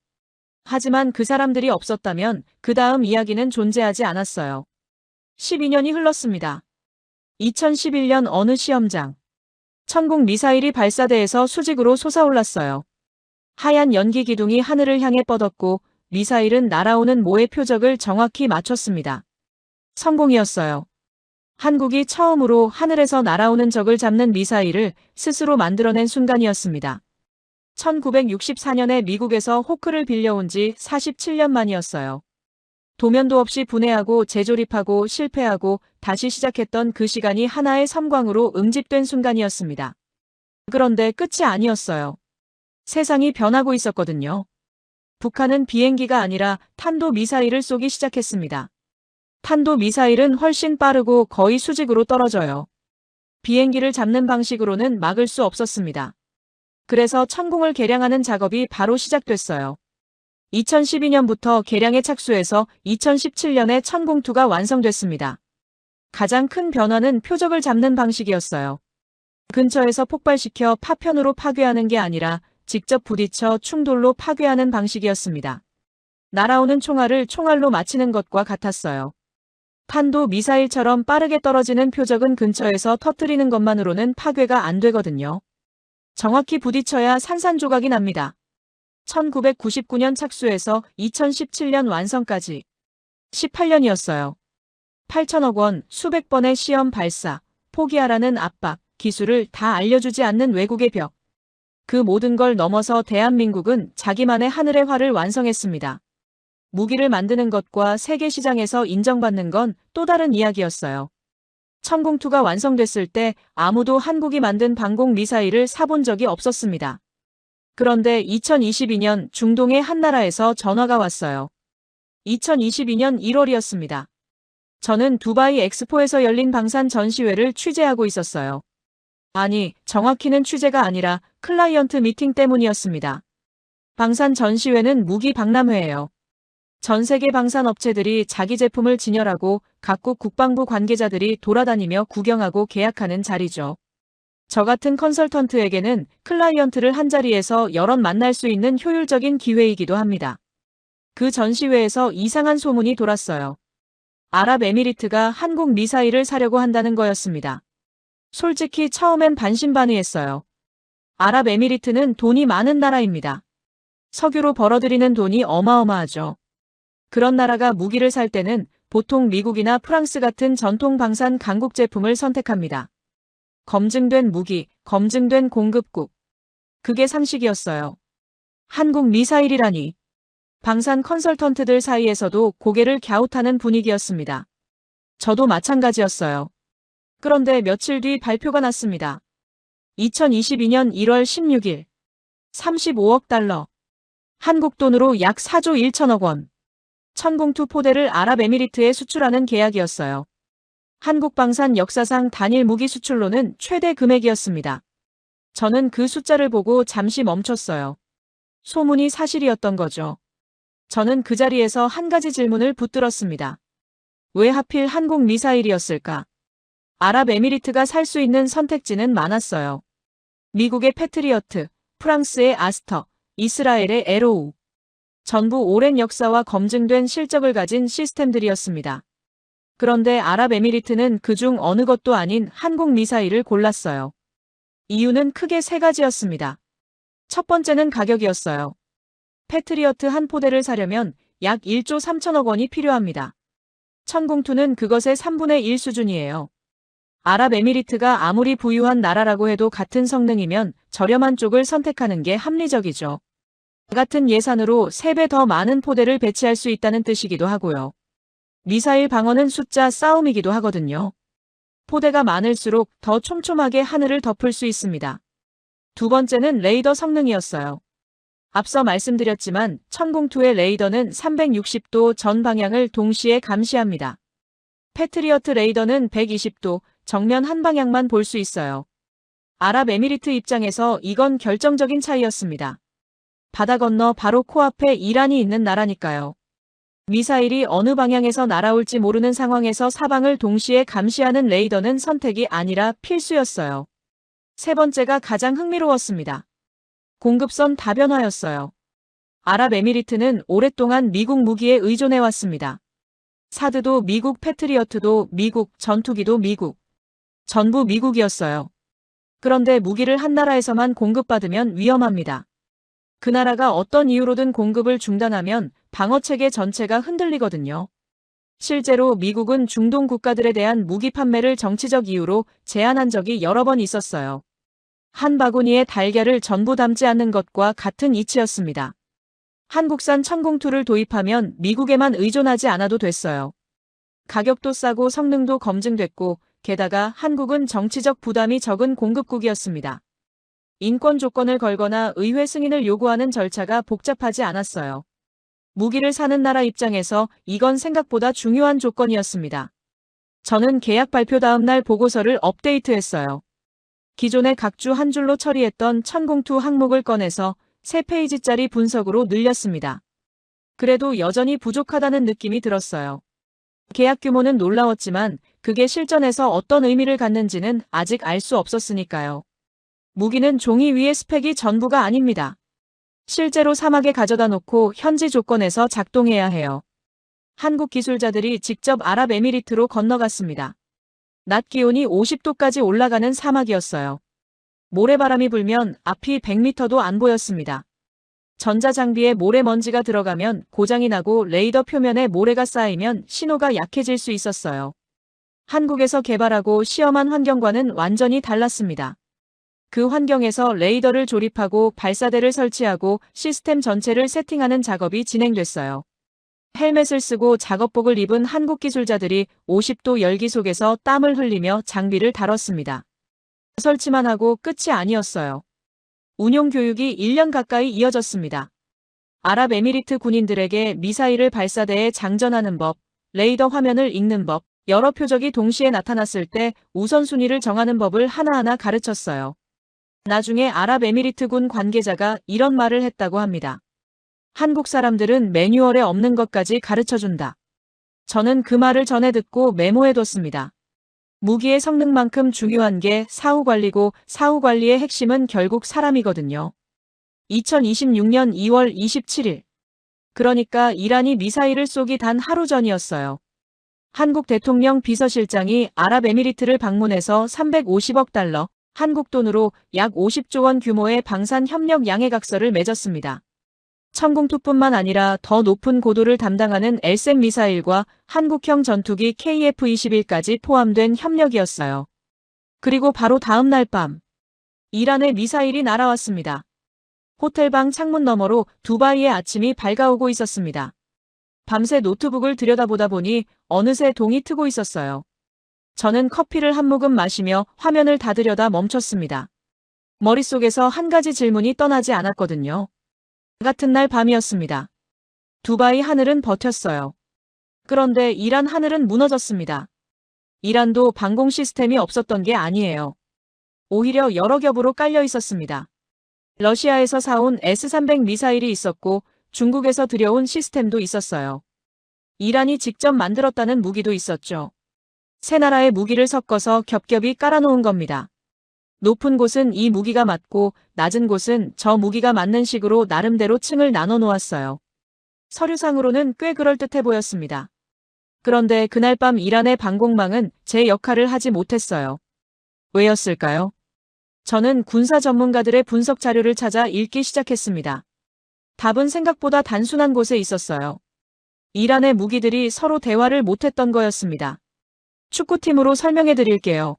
하지만 그 사람들이 없었다면 그 다음 이야기는 존재하지 않았어요. 12년이 흘렀습니다. 2011년 어느 시험장. 천국 미사일이 발사대에서 수직으로 솟아올랐어요. 하얀 연기 기둥이 하늘을 향해 뻗었고 미사일은 날아오는 모의 표적을 정확히 맞췄습니다. 성공이었어요. 한국이 처음으로 하늘에서 날아오는 적을 잡는 미사일을 스스로 만들어낸 순간이었습니다. 1964년에 미국에서 호크를 빌려온 지 47년 만이었어요. 도면도 없이 분해하고 재조립하고 실패하고 다시 시작했던 그 시간이 하나의 섬광으로 응집된 순간이었습니다. 그런데 끝이 아니었어요. 세상이 변하고 있었거든요. 북한은 비행기가 아니라 탄도미사일을 쏘기 시작했습니다. 탄도미사일은 훨씬 빠르고 거의 수직으로 떨어져요. 비행기를 잡는 방식으로는 막을 수 없었습니다. 그래서 천궁을 개량하는 작업이 바로 시작됐어요. 2012년부터 개량에 착수해서 2017년에 천궁2가 완성됐습니다. 가장 큰 변화는 표적을 잡는 방식이었어요. 근처에서 폭발시켜 파편으로 파괴하는 게 아니라 직접 부딪혀 충돌로 파괴하는 방식이었습니다. 날아오는 총알을 총알로 맞히는 것과 같았어요. 탄도 미사일처럼 빠르게 떨어지는 표적은 근처에서 터뜨리는 것만으로는 파괴가 안 되거든요. 정확히 부딪혀야 산산조각이 납니다. 1999년 착수해서 2017년 완성까지 18년이었어요. 8천억 원, 수백 번의 시험 발사, 포기하라는 압박, 기술을 다 알려주지 않는 외국의 벽. 그 모든 걸 넘어서 대한민국은 자기만의 하늘의 활을 완성했습니다. 무기를 만드는 것과 세계 시장에서 인정받는 건 또 다른 이야기였어요. 천궁2가 완성됐을 때 아무도 한국이 만든 방공 미사일을 사본 적이 없었습니다. 그런데 2022년 중동의 한 나라에서 전화가 왔어요. 2022년 1월이었습니다. 저는 두바이 엑스포에서 열린 방산 전시회를 취재하고 있었어요. 아니, 정확히는 취재가 아니라 클라이언트 미팅 때문이었습니다. 방산 전시회는 무기 박람회예요. 전 세계 방산 업체들이 자기 제품을 진열하고 각국 국방부 관계자들이 돌아다니며 구경하고 계약하는 자리죠. 저 같은 컨설턴트에게는 클라이언트를 한자리에서 여럿 만날 수 있는 효율적인 기회이기도 합니다. 그 전시회에서 이상한 소문이 돌았어요. 아랍에미리트가 한국 미사일을 사려고 한다는 거였습니다. 솔직히 처음엔 반신반의했어요. 아랍에미리트는 돈이 많은 나라입니다. 석유로 벌어들이는 돈이 어마어마하죠. 그런 나라가 무기를 살 때는 보통 미국이나 프랑스 같은 전통 방산 강국 제품을 선택합니다. 검증된 무기, 검증된 공급국. 그게 상식이었어요. 한국 미사일이라니. 방산 컨설턴트들 사이에서도 고개를 갸웃하는 분위기였습니다. 저도 마찬가지였어요. 그런데 며칠 뒤 발표가 났습니다. 2022년 1월 16일. 35억 달러. 한국 돈으로 약 4조 1천억 원. 천궁2 포대를 아랍에미리트에 수출하는 계약이었어요. 한국 방산 역사상 단일 무기 수출로는 최대 금액이었습니다. 저는 그 숫자를 보고 잠시 멈췄어요. 소문이 사실이었던 거죠. 저는 그 자리에서 한 가지 질문을 붙들었습니다. 왜 하필 한국 미사일이었을까? 아랍에미리트가 살 수 있는 선택지는 많았어요. 미국의 패트리어트, 프랑스의 아스터, 이스라엘의 에로우. 전부 오랜 역사와 검증된 실적을 가진 시스템들이었습니다. 그런데 아랍에미리트는 그중 어느 것도 아닌 한국 미사일을 골랐어요. 이유는 크게 세 가지였습니다. 첫 번째는 가격이었어요. 패트리어트 한 포대를 사려면 약 1조 3천억 원이 필요합니다. 천궁2는 그것의 3분의 1 수준이에요. 아랍에미리트가 아무리 부유한 나라라고 해도 같은 성능이면 저렴한 쪽을 선택하는 게 합리적이죠. 같은 예산으로 3배 더 많은 포대를 배치할 수 있다는 뜻이기도 하고요. 미사일 방어는 숫자 싸움이기도 하거든요. 포대가 많을수록 더 촘촘하게 하늘을 덮을 수 있습니다. 두 번째는 레이더 성능이었어요. 앞서 말씀드렸지만 천궁2의 레이더는 360도 전 방향을 동시에 감시합니다. 패트리어트 레이더는 120도 정면 한 방향만 볼 수 있어요. 아랍에미리트 입장에서 이건 결정적인 차이였습니다. 바다 건너 바로 코앞에 이란이 있는 나라니까요. 미사일이 어느 방향에서 날아올지 모르는 상황에서 사방을 동시에 감시하는 레이더는 선택이 아니라 필수였어요. 세 번째가 가장 흥미로웠습니다. 공급선 다변화였어요. 아랍에미리트는 오랫동안 미국 무기에 의존해왔습니다. 사드도 미국, 패트리어트도 미국, 전투기도 미국. 전부 미국이었어요. 그런데 무기를 한 나라에서만 공급받으면 위험합니다. 그 나라가 어떤 이유로든 공급을 중단하면 방어체계 전체가 흔들리거든요. 실제로 미국은 중동 국가들에 대한 무기 판매를 정치적 이유로 제한한 적이 여러 번 있었어요. 한 바구니에 달걀을 전부 담지 않는 것과 같은 이치였습니다. 한국산 천궁2를 도입하면 미국에만 의존하지 않아도 됐어요. 가격도 싸고 성능도 검증됐고 게다가 한국은 정치적 부담이 적은 공급국이었습니다. 인권 조건을 걸거나 의회 승인을 요구하는 절차가 복잡하지 않았어요. 무기를 사는 나라 입장에서 이건 생각보다 중요한 조건이었습니다. 저는 계약 발표 다음 날 보고서를 업데이트했어요. 기존의 각주 한 줄로 처리했던 천공투 항목을 꺼내서 3페이지짜리 분석으로 늘렸습니다. 그래도 여전히 부족하다는 느낌이 들었어요. 계약 규모는 놀라웠지만 그게 실전에서 어떤 의미를 갖는지는 아직 알 수 없었으니까요. 무기는 종이 위의 스펙이 전부가 아닙니다. 실제로 사막에 가져다 놓고 현지 조건에서 작동해야 해요. 한국 기술자들이 직접 아랍에미리트로 건너갔습니다. 낮 기온이 50도까지 올라가는 사막이었어요. 모래바람이 불면 앞이 100m도 안 보였습니다. 전자장비에 모래먼지가 들어가면 고장이 나고 레이더 표면에 모래가 쌓이면 신호가 약해질 수 있었어요. 한국에서 개발하고 시험한 환경과는 완전히 달랐습니다. 그 환경에서 레이더를 조립하고 발사대를 설치하고 시스템 전체를 세팅하는 작업이 진행됐어요. 헬멧을 쓰고 작업복을 입은 한국 기술자들이 50도 열기 속에서 땀을 흘리며 장비를 다뤘습니다. 설치만 하고 끝이 아니었어요. 운용 교육이 1년 가까이 이어졌습니다. 아랍에미리트 군인들에게 미사일을 발사대에 장전하는 법, 레이더 화면을 읽는 법, 여러 표적이 동시에 나타났을 때 우선순위를 정하는 법을 하나하나 가르쳤어요. 나중에 아랍에미리트 군 관계자가 이런 말을 했다고 합니다. 한국 사람들은 매뉴얼에 없는 것까지 가르쳐준다. 저는 그 말을 전해 듣고 메모해뒀습니다. 무기의 성능만큼 중요한 게 사후관리고 사후관리의 핵심은 결국 사람이거든요. 2026년 2월 27일. 그러니까 이란이 미사일을 쏘기 단 하루 전이었어요. 한국 대통령 비서실장이 아랍에미리트를 방문해서 350억 달러, 한국 돈으로 약 50조 원 규모의 방산 협력 양해각서를 맺었습니다. 천공투뿐만 아니라 더 높은 고도를 담당하는 LSAM 미사일과 한국형 전투기 KF-21까지 포함된 협력이었어요. 그리고 바로 다음 날 밤, 이란의 미사일이 날아왔습니다. 호텔방 창문 너머로 두바이의 아침이 밝아오고 있었습니다. 밤새 노트북을 들여다보다 보니 어느새 동이 트고 있었어요. 저는 커피를 한 모금 마시며 화면을 닫으려다 멈췄습니다. 머릿속에서 한 가지 질문이 떠나지 않았거든요. 같은 날 밤이었습니다. 두바이 하늘은 버텼어요. 그런데 이란 하늘은 무너졌습니다. 이란도 방공 시스템이 없었던 게 아니에요. 오히려 여러 겹으로 깔려 있었습니다. 러시아에서 사온 S-300 미사일이 있었고 중국에서 들여온 시스템도 있었어요. 이란이 직접 만들었다는 무기도 있었죠. 세 나라의 무기를 섞어서 겹겹이 깔아놓은 겁니다. 높은 곳은 이 무기가 맞고 낮은 곳은 저 무기가 맞는 식으로 나름대로 층을 나눠 놓았어요. 서류상으로는 꽤 그럴듯해 보였습니다. 그런데 그날 밤 이란의 방공망은 제 역할을 하지 못했어요. 왜였을까요? 저는 군사 전문가들의 분석 자료를 찾아 읽기 시작했습니다. 답은 생각보다 단순한 곳에 있었어요. 이란의 무기들이 서로 대화를 못했던 거였습니다. 축구팀으로 설명해 드릴게요.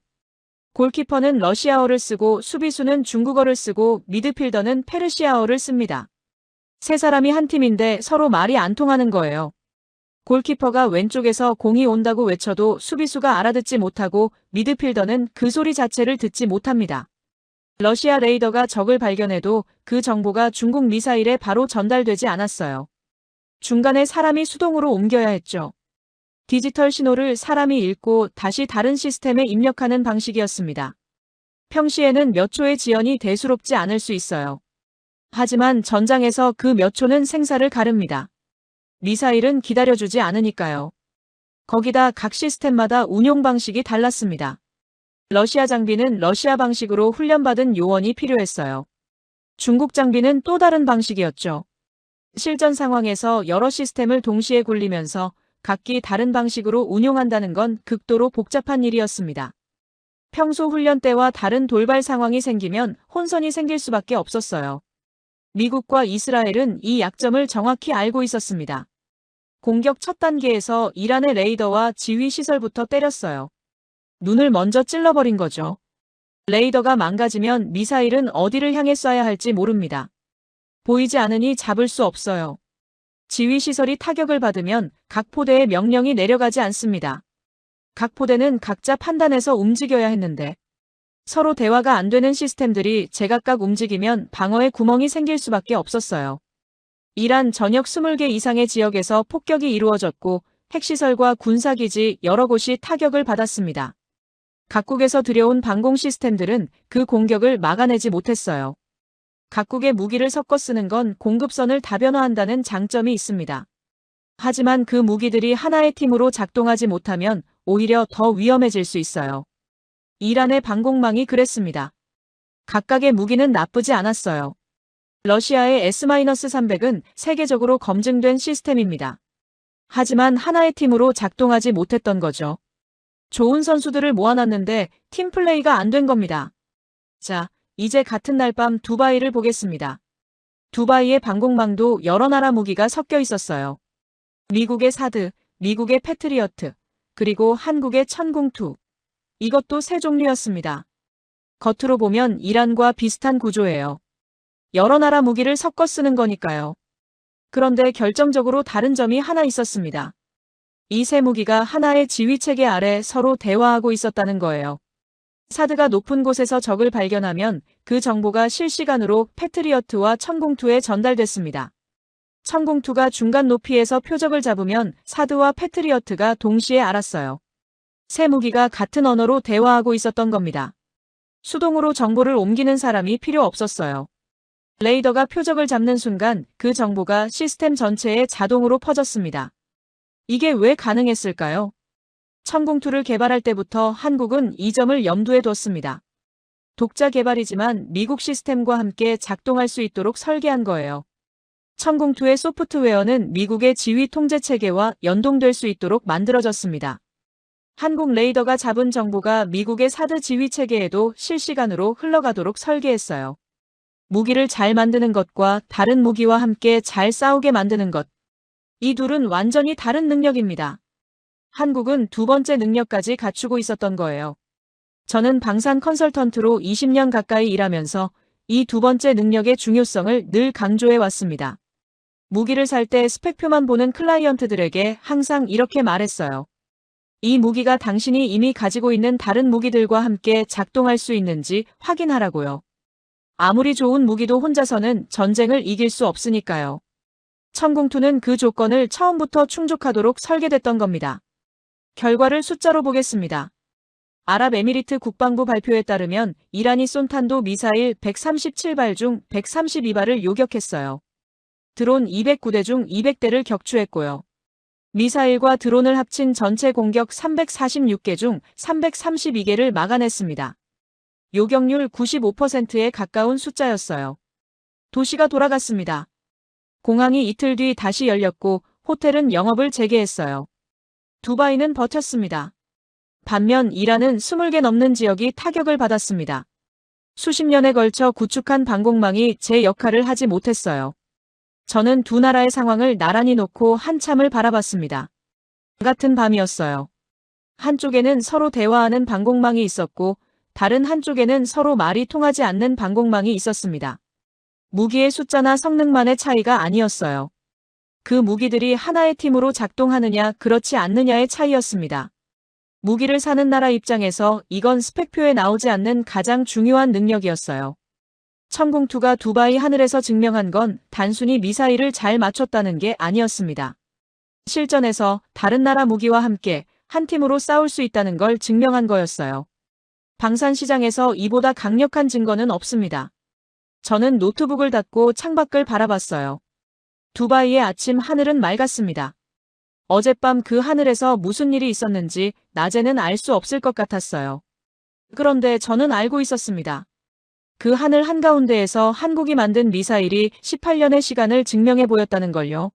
골키퍼는 러시아어를 쓰고 수비수는 중국어를 쓰고 미드필더는 페르시아어를 씁니다. 세 사람이 한 팀인데 서로 말이 안 통하는 거예요. 골키퍼가 왼쪽에서 공이 온다고 외쳐도 수비수가 알아듣지 못하고 미드필더는 그 소리 자체를 듣지 못합니다. 러시아 레이더가 적을 발견해도 그 정보가 중국 미사일에 바로 전달되지 않았어요. 중간에 사람이 수동으로 옮겨야 했죠. 디지털 신호를 사람이 읽고 다시 다른 시스템에 입력하는 방식이었습니다. 평시에는 몇 초의 지연이 대수롭지 않을 수 있어요. 하지만 전장에서 그 몇 초는 생사를 가릅니다. 미사일은 기다려주지 않으니까요. 거기다 각 시스템마다 운용 방식이 달랐습니다. 러시아 장비는 러시아 방식으로 훈련받은 요원이 필요했어요. 중국 장비는 또 다른 방식이었죠. 실전 상황에서 여러 시스템을 동시에 굴리면서 각기 다른 방식으로 운용한다는 건 극도로 복잡한 일이었습니다. 평소 훈련 때와 다른 돌발 상황이 생기면 혼선이 생길 수밖에 없었어요. 미국과 이스라엘은 이 약점을 정확히 알고 있었습니다. 공격 첫 단계에서 이란의 레이더와 지휘 시설부터 때렸어요. 눈을 먼저 찔러버린 거죠. 레이더가 망가지면 미사일은 어디를 향해 쏴야 할지 모릅니다. 보이지 않으니 잡을 수 없어요. 지휘 시설이 타격을 받으면 각 포대의 명령이 내려가지 않습니다. 각 포대는 각자 판단해서 움직여야 했는데 서로 대화가 안 되는 시스템들이 제각각 움직이면 방어에 구멍이 생길 수밖에 없었어요. 이란 전역 20개 이상의 지역에서 폭격이 이루어졌고 핵시설과 군사기지 여러 곳이 타격을 받았습니다. 각국에서 들여온 방공 시스템들은 그 공격을 막아내지 못했어요. 각국의 무기를 섞어 쓰는 건 공급선을 다변화한다는 장점이 있습니다. 하지만 그 무기들이 하나의 팀으로 작동하지 못하면 오히려 더 위험해질 수 있어요. 이란의 방공망이 그랬습니다. 각각의 무기는 나쁘지 않았어요. 러시아의 S-300은 세계적으로 검증된 시스템입니다. 하지만 하나의 팀으로 작동하지 못했던 거죠. 좋은 선수들을 모아놨는데 팀 플레이가 안 된 겁니다. 자, 이제 같은 날 밤 두바이를 보겠습니다. 두바이의 방공망도 여러 나라 무기가 섞여 있었어요. 미국의 사드, 미국의 패트리어트, 그리고 한국의 천궁2. 이것도 세 종류였습니다. 겉으로 보면 이란과 비슷한 구조예요. 여러 나라 무기를 섞어 쓰는 거니까요. 그런데 결정적으로 다른 점이 하나 있었습니다. 이 세 무기가 하나의 지휘체계 아래 서로 대화하고 있었다는 거예요. 사드가 높은 곳에서 적을 발견하면 그 정보가 실시간으로 패트리어트와 천궁2에 전달됐습니다. 천궁2가 중간 높이에서 표적을 잡으면 사드와 패트리어트가 동시에 알았어요. 세 무기가 같은 언어로 대화하고 있었던 겁니다. 수동으로 정보를 옮기는 사람이 필요 없었어요. 레이더가 표적을 잡는 순간 그 정보가 시스템 전체에 자동으로 퍼졌습니다. 이게 왜 가능했을까요? 천궁2를 개발할 때부터 한국은 이 점을 염두에 뒀습니다. 독자 개발이지만 미국 시스템과 함께 작동할 수 있도록 설계한 거예요. 천궁2의 소프트웨어는 미국의 지휘 통제 체계와 연동될 수 있도록 만들어졌습니다. 한국 레이더가 잡은 정보가 미국의 사드 지휘 체계에도 실시간으로 흘러가도록 설계했어요. 무기를 잘 만드는 것과 다른 무기와 함께 잘 싸우게 만드는 것. 이 둘은 완전히 다른 능력입니다. 한국은 두 번째 능력까지 갖추고 있었던 거예요. 저는 방산 컨설턴트로 20년 가까이 일하면서 이 두 번째 능력의 중요성을 늘 강조해 왔습니다. 무기를 살 때 스펙표만 보는 클라이언트들에게 항상 이렇게 말했어요. 이 무기가 당신이 이미 가지고 있는 다른 무기들과 함께 작동할 수 있는지 확인하라고요. 아무리 좋은 무기도 혼자서는 전쟁을 이길 수 없으니까요. 천궁2는 그 조건을 처음부터 충족하도록 설계됐던 겁니다. 결과를 숫자로 보겠습니다. 아랍에미리트 국방부 발표에 따르면 이란이 쏜 탄도 미사일 137발 중 132발을 요격했어요. 드론 209대 중 200대를 격추했고요. 미사일과 드론을 합친 전체 공격 346개 중 332개를 막아냈습니다. 요격률 95%에 가까운 숫자였어요. 도시가 돌아갔습니다. 공항이 이틀 뒤 다시 열렸고 호텔은 영업을 재개했어요. 두바이는 버텼습니다. 반면 이란은 20개 넘는 지역이 타격을 받았습니다. 수십 년에 걸쳐 구축한 방공망이 제 역할을 하지 못했어요. 저는 두 나라의 상황을 나란히 놓고 한참을 바라봤습니다. 같은 밤이었어요. 한쪽에는 서로 대화하는 방공망이 있었고 다른 한쪽에는 서로 말이 통하지 않는 방공망이 있었습니다. 무기의 숫자나 성능만의 차이가 아니었어요. 그 무기들이 하나의 팀으로 작동하느냐 그렇지 않느냐의 차이였습니다. 무기를 사는 나라 입장에서 이건 스펙표에 나오지 않는 가장 중요한 능력이었어요. 천궁2가 두바이 하늘에서 증명한 건 단순히 미사일을 잘 맞췄다는 게 아니었습니다. 실전에서 다른 나라 무기와 함께 한 팀으로 싸울 수 있다는 걸 증명한 거였어요. 방산 시장에서 이보다 강력한 증거는 없습니다. 저는 노트북을 닫고 창밖을 바라봤어요. 두바이의 아침 하늘은 맑았습니다. 어젯밤 그 하늘에서 무슨 일이 있었는지 낮에는 알 수 없을 것 같았어요. 그런데 저는 알고 있었습니다. 그 하늘 한가운데에서 한국이 만든 미사일이 18년의 시간을 증명해 보였다는 걸요.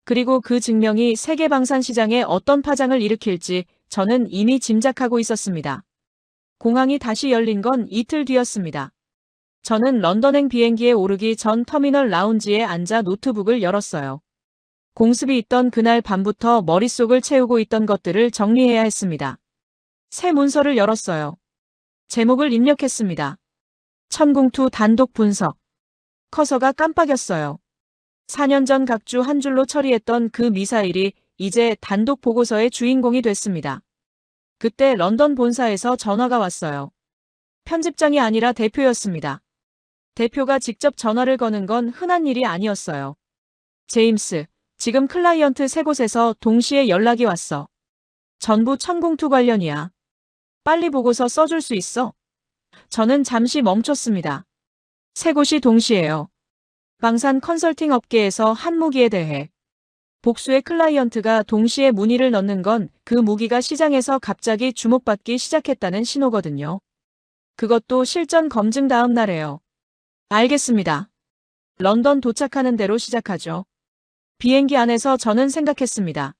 그리고 그 증명이 세계 방산 시장에 어떤 파장을 일으킬지 저는 이미 짐작하고 있었습니다. 공항이 다시 열린 건 이틀 뒤였습니다. 저는 런던행 비행기에 오르기 전 터미널 라운지에 앉아 노트북을 열었어요. 공습이 있던 그날 밤부터 머릿속을 채우고 있던 것들을 정리해야 했습니다. 새 문서를 열었어요. 제목을 입력했습니다. 천궁2 단독 분석. 커서가 깜빡였어요. 4년 전 각주 한 줄로 처리했던 그 미사일이 이제 단독 보고서의 주인공이 됐습니다. 그때 런던 본사에서 전화가 왔어요. 편집장이 아니라 대표였습니다. 대표가 직접 전화를 거는 건 흔한 일이 아니었어요. 제임스, 지금 클라이언트 세 곳에서 동시에 연락이 왔어. 전부 천공투 관련이야. 빨리 보고서 써줄 수 있어? 저는 잠시 멈췄습니다. 세 곳이 동시에요. 방산 컨설팅 업계에서 한 무기에 대해 복수의 클라이언트가 동시에 문의를 넣는 건 그 무기가 시장에서 갑자기 주목받기 시작했다는 신호거든요. 그것도 실전 검증 다음 날에요. 알겠습니다. 런던 도착하는 대로 시작하죠. 비행기 안에서 저는 생각했습니다.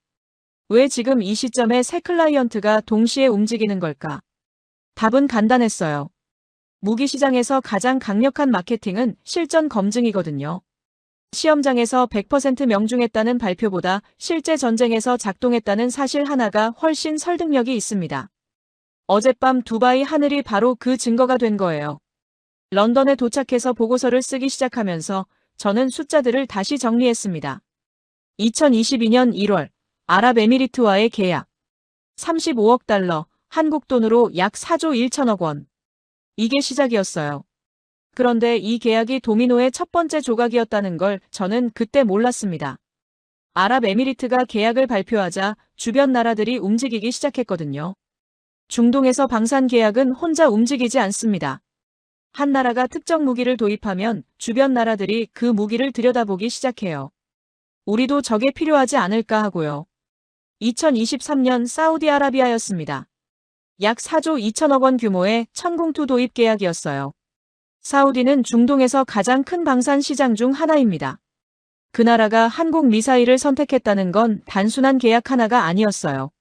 왜 지금 이 시점에 세 클라이언트가 동시에 움직이는 걸까? 답은 간단했어요. 무기 시장에서 가장 강력한 마케팅은 실전 검증이거든요. 시험장에서 100% 명중했다는 발표보다 실제 전쟁에서 작동했다는 사실 하나가 훨씬 설득력이 있습니다. 어젯밤 두바이 하늘이 바로 그 증거가 된 거예요. 런던에 도착해서 보고서를 쓰기 시작하면서 저는 숫자들을 다시 정리했습니다. 2022년 1월 아랍에미리트와의 계약 35억 달러, 한국 돈으로 약 4조 1천억 원. 이게 시작이었어요. 그런데 이 계약이 도미노의 첫 번째 조각이었다는 걸 저는 그때 몰랐습니다. 아랍에미리트가 계약을 발표하자 주변 나라들이 움직이기 시작했거든요. 중동에서 방산 계약은 혼자 움직이지 않습니다. 한 나라가 특정 무기를 도입하면 주변 나라들이 그 무기를 들여다보기 시작해요. 우리도 저게 필요하지 않을까 하고요. 2023년 사우디아라비아였습니다. 약 4조 2천억 원 규모의 천공투 도입 계약이었어요. 사우디는 중동에서 가장 큰 방산 시장 중 하나입니다. 그 나라가 한국 미사일을 선택했다는 건 단순한 계약 하나가 아니었어요.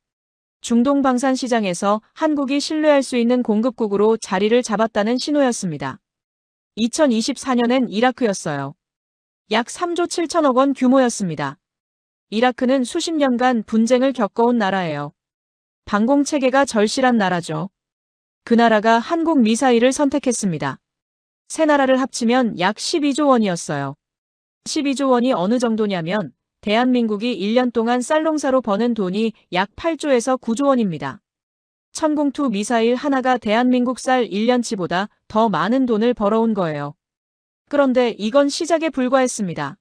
중동 방산 시장에서 한국이 신뢰할 수 있는 공급국으로 자리를 잡았다는 신호였습니다. 2024년엔 이라크였어요. 약 3조 7천억 원 규모였습니다. 이라크는 수십 년간 분쟁을 겪어온 나라예요. 방공체계가 절실한 나라죠. 그 나라가 한국 미사일을 선택했습니다. 세 나라를 합치면 약 12조 원이었어요. 12조 원이 어느 정도냐면 대한민국이 1년 동안 쌀농사로 버는 돈이 약 8조에서 9조 원입니다. 천공투 미사일 하나가 대한민국 쌀 1년치보다 더 많은 돈을 벌어온 거예요. 그런데 이건 시작에 불과했습니다.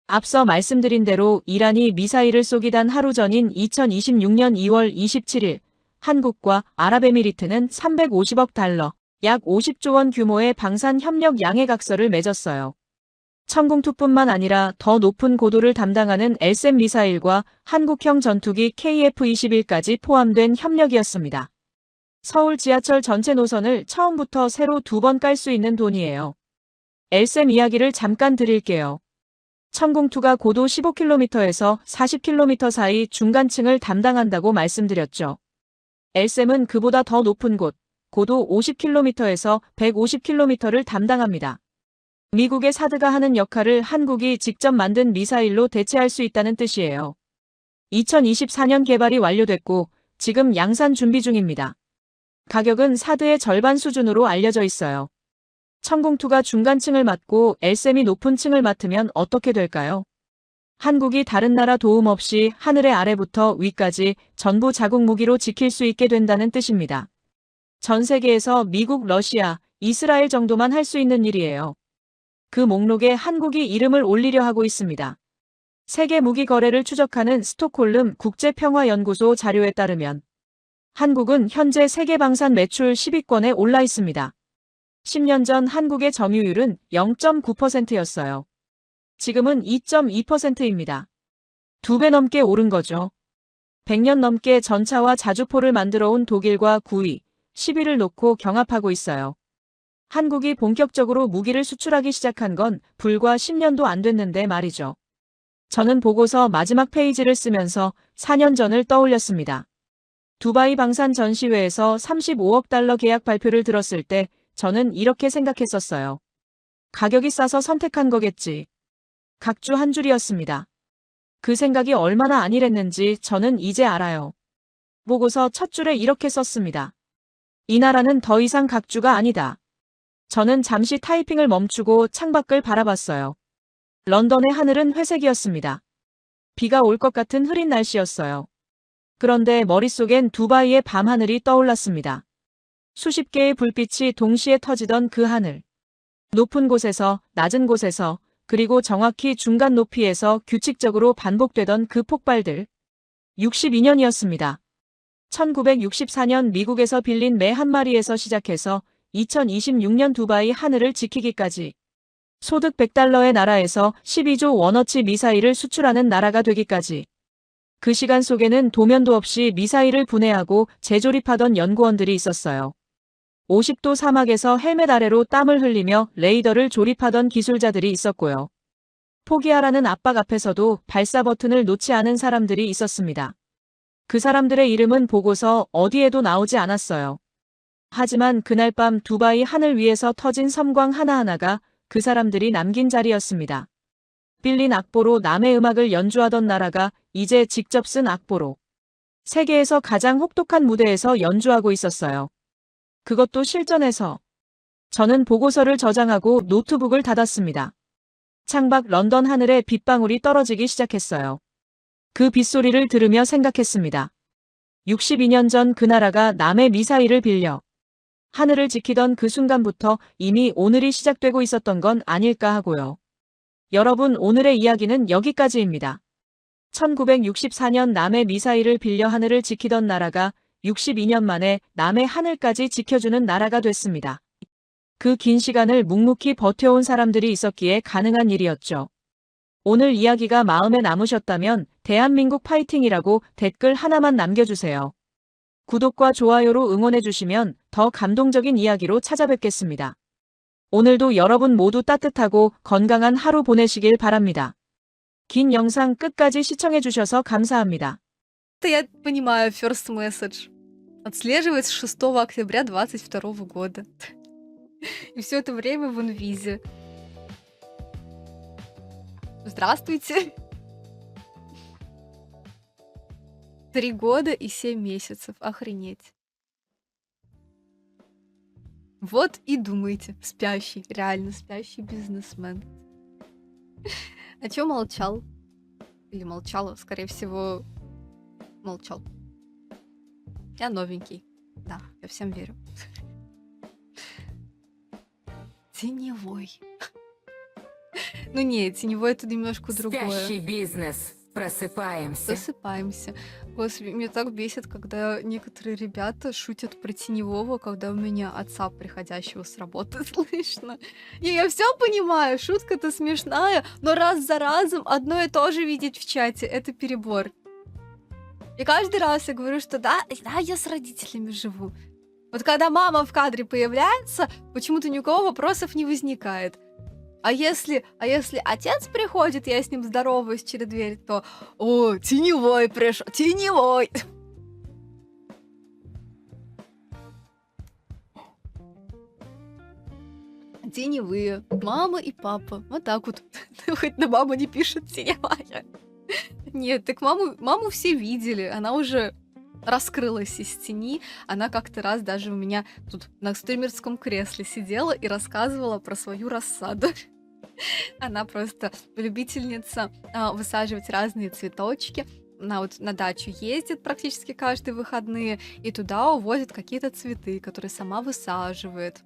앞서 말씀드린 대로 이란이 미사일을 쏘기 단 하루 전인 2026년 2월 27일 한국과 아랍에미리트는 350억 달러, 약 50조 원 규모의 방산 협력 양해각서를 맺었어요. 천공투뿐만 아니라 더 높은 고도를 담당하는 LSAM 미사일과 한국형 전투기 KF-21까지 포함된 협력이었습니다. 서울 지하철 전체 노선을 처음부터 새로 2번 깔 수 있는 돈이에요. LSAM 이야기를 잠깐 드릴게요. 천공투가 고도 15km에서 40km 사이 중간층을 담당한다고 말씀드렸죠. LSAM은 그보다 더 높은 곳, 고도 50km에서 150km를 담당합니다. 미국의 사드가 하는 역할을 한국이 직접 만든 미사일로 대체할 수 있다는 뜻이에요. 2024년 개발이 완료됐고 지금 양산 준비 중입니다. 가격은 사드의 절반 수준으로 알려져 있어요. 천공투가 중간층을 맡고 LSAM이 높은 층을 맡으면 어떻게 될까요? 한국이 다른 나라 도움 없이 하늘의 아래부터 위까지 전부 자국 무기로 지킬 수 있게 된다는 뜻입니다. 전 세계에서 미국, 러시아, 이스라엘 정도만 할 수 있는 일이에요. 그 목록에 한국이 이름을 올리려 하고 있습니다. 세계 무기 거래를 추적하는 스톡홀름 국제평화연구소 자료에 따르면 한국은 현재 세계 방산 매출 10위권에 올라 있습니다. 10년 전 한국의 점유율은 0.9%였어요. 지금은 2.2%입니다. 2배 넘게 오른 거죠. 100년 넘게 전차와 자주포를 만들어 온 독일과 9위, 10위를 놓고 경합하고 있어요. 한국이 본격적으로 무기를 수출하기 시작한 건 불과 10년도 안 됐는데 말이죠. 저는 보고서 마지막 페이지를 쓰면서 4년 전을 떠올렸습니다. 두바이 방산 전시회에서 35억 달러 계약 발표를 들었을 때 저는 이렇게 생각했었어요. 가격이 싸서 선택한 거겠지. 각주 한 줄이었습니다. 그 생각이 얼마나 안일했는지 저는 이제 알아요. 보고서 첫 줄에 이렇게 썼습니다. 이 나라는 더 이상 각주가 아니다. 저는 잠시 타이핑을 멈추고 창밖을 바라봤어요. 런던의 하늘은 회색이었습니다. 비가 올 것 같은 흐린 날씨였어요. 그런데 머릿속엔 두바이의 밤하늘이 떠올랐습니다. 수십 개의 불빛이 동시에 터지던 그 하늘. 높은 곳에서, 낮은 곳에서, 그리고 정확히 중간 높이에서 규칙적으로 반복되던 그 폭발들. 62년이었습니다. 1964년 미국에서 빌린 매 한 마리에서 시작해서 2026년 두바이 하늘을 지키기까지 소득 100달러의 나라에서 12조 원어치 미사일을 수출하는 나라가 되기까지 그 시간 속에는 도면도 없이 미사일을 분해하고 재조립하던 연구원들이 있었어요. 50도 사막에서 헬멧 아래로 땀을 흘리며 레이더를 조립하던 기술자들이 있었고요. 포기하라는 압박 앞에서도 발사 버튼을 놓지 않은 사람들이 있었습니다. 그 사람들의 이름은 보고서 어디에도 나오지 않았어요. 하지만 그날 밤 두바이 하늘 위에서 터진 섬광 하나하나가 그 사람들이 남긴 자리였습니다. 빌린 악보로 남의 음악을 연주하던 나라가 이제 직접 쓴 악보로 세계에서 가장 혹독한 무대에서 연주하고 있었어요. 그것도 실전에서. 저는 보고서를 저장하고 노트북을 닫았습니다. 창밖 런던 하늘에 빗방울이 떨어지기 시작했어요. 그 빗소리를 들으며 생각했습니다. 62년 전 그 나라가 남의 미사일을 빌려 하늘을 지키던 그 순간부터 이미 오늘이 시작되고 있었던 건 아닐까 하고요. 여러분, 오늘의 이야기는 여기까지입니다. 1964년 남의 미사일을 빌려 하늘을 지키던 나라가 62년 만에 남의 하늘까지 지켜주는 나라가 됐습니다. 그 긴 시간을 묵묵히 버텨온 사람들이 있었기에 가능한 일이었죠. 오늘 이야기가 마음에 남으셨다면 대한민국 파이팅이라고 댓글 하나만 남겨주세요. 구독과 좋아요로 응원해주시면 더 감동적인 이야기로 찾아뵙겠습니다. 오늘도 여러분 모두 따뜻하고 건강한 하루 보내시길 바랍니다. 긴 영상 끝까지 시청해주셔서 감사합니다. Я понимаю, first message. Отслеживается с 6 октября 2022 года. И все это время в инвизе. Здравствуйте. 3 года и 7 месяцев. Охренеть. Вот и думайте. Спящий, реально спящий бизнесмен. А чё молчал? Или молчала? Скорее всего, молчал. Я новенький. Да, я всем верю. Теневой. Ну нет, теневой это немножко другое. Спящий бизнес. Просыпаемся. Засыпаемся. Господи, меня так бесит, когда некоторые ребята шутят про теневого, когда у меня отца, приходящего с работы, слышно. И я все понимаю, шутка-то смешная, но раз за разом одно и то же видеть в чате — это перебор. И каждый раз я говорю, что да, я с родителями живу. Вот когда мама в кадре появляется, почему-то ни у кого вопросов не возникает. А если отец приходит, я с ним здороваюсь через дверь, то «О, теневой пришел, теневой!» Теневые. Мама и папа. Вот так вот. Хоть на маму не пишет теневая. Нет, так маму все видели. Она уже раскрылась из тени. Она как-то раз даже у меня тут на стримерском кресле сидела и рассказывала про свою рассаду. Она просто любительница высаживать разные цветочки. Она вот на дачу ездит практически каждые выходные и туда увозит какие-то цветы, которые сама высаживает.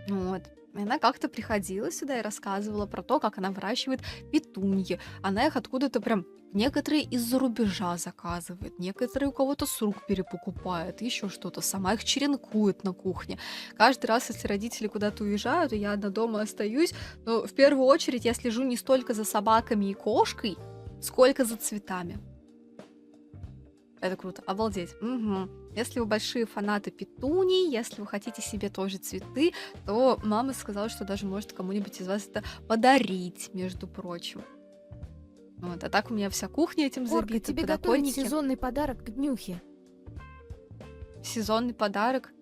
Вот. И она как-то приходила сюда и рассказывала про то, как она выращивает петуньи. Она их откуда-то прям некоторые из-за рубежа заказывает, некоторые у кого-то с рук перепокупает, еще что-то. Сама их черенкует на кухне. Каждый раз, если родители куда-то уезжают, и я одна дома остаюсь, но в первую очередь я слежу не столько за собаками и кошкой, сколько за цветами. Это круто, обалдеть. Угу. Если вы большие фанаты петуний, если вы хотите себе тоже цветы, то мама сказала, что даже может кому-нибудь из вас это подарить, между прочим. Вот, а так у меня вся кухня этим Орка, забита, тебе готовить подоконники. сезонный подарок к днюхе. Сезонный подарок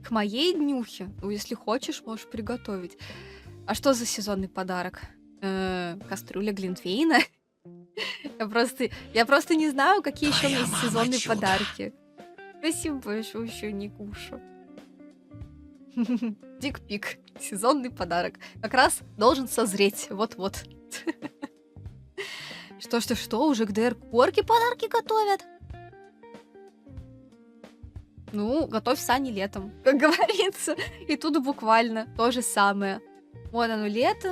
к моей днюхе. Ну, если хочешь, можешь приготовить. А что за сезонный подарок? Кастрюля глинтвейна? Я просто не знаю, какие еще у меня есть сезонные подарки. Спасибо большое, еще не кушу. Дик-пик. Сезонный подарок. Как раз должен созреть. Вот-вот. Что? Уже к ДР-корке подарки готовят? Ну, готовь сани летом, как говорится. И тут буквально то же самое. Вот оно лето,